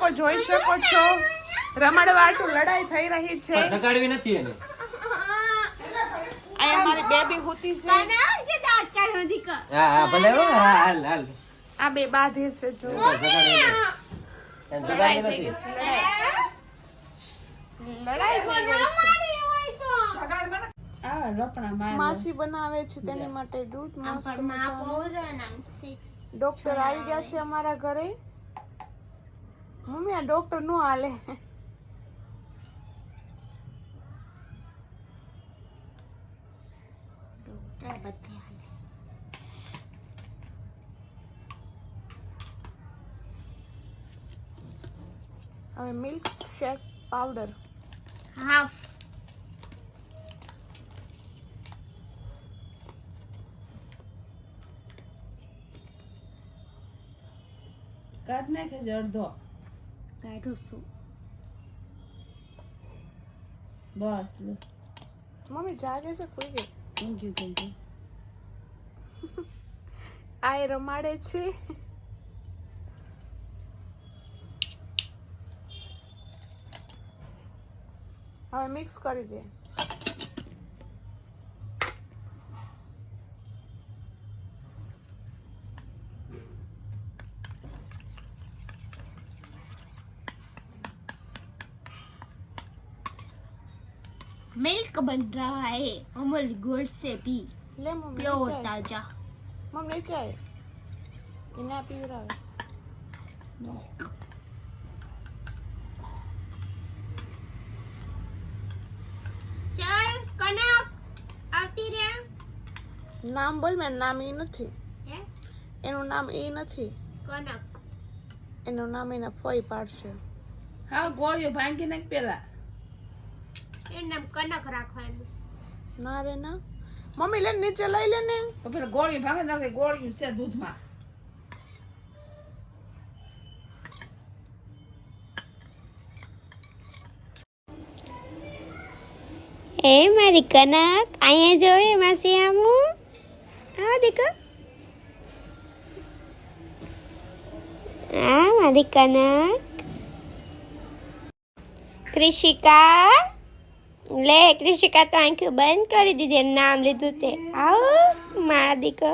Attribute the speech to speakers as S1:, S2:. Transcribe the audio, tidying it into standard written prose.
S1: લોકો જોઈ શકો છો રમડવાટું લડાઈ થઈ રહી છે.
S2: જગાડવી નથી એને.
S1: અહીંયા મારી બેબી હુતી છે.
S2: હા ભલે હો. હાલ હાલ.
S1: આ બે બાંધે છે જો.
S2: જગાડવી નથી.
S1: લડાઈ થઈ ગઈ છે.
S3: માસી
S1: માસી બનાવે છે તેની માટે દૂધ મસ્ત મજાનું. ડોક્ટર આવી ગયા છે અમારા ઘરે. મમ્મી આ ડોક્ટર નું હાલે. હવે મિલ્ક શેક પાવડર
S4: હાફ
S3: કાઢ નાખે છે અડધો.
S4: કાઢું છું.
S3: બસ લો.
S1: મમ્મી જાગે છે કોઈ ગઈ.
S3: Thank you thank you.
S1: આ એ રમાડે છે. હવે મિક્સ કરી દે.
S4: मिल्क बन रहा है अमूल गोल्ड से भी
S1: લે મમ્મી
S4: प्योर
S1: નીચે આય.
S4: ताजा.
S1: મમ્મી નીચે આય. એને આ પીવરાવે.
S4: चल कनक आती रे
S1: નામ બોલ. મેં નામ એ નથી.
S4: है
S1: એનું નામ એ નથી.
S4: कनक
S1: એનું નામ એના ફોઈ પાડશે.
S3: હા ગોળીઓ ભાંગી નાખ પેલા.
S4: એ નામ કનક રાખવાનું.
S1: ના રે ના. મમ્મી લે નીચે લઈ લે ને.
S3: તો પેલા ગોળીઓ ભાંગી નાખે. ગોળીઓ છે દૂધમાં.
S4: એ મારી કનક અહીંયા જોયે માસી આમું આવો દેખો. આ મારી કનક. ક્રિશિકા લે. ક્રિશિકા તો આંખો બંધ કરી દીધી. નામ લીધું તે. આવો મારા દીકો.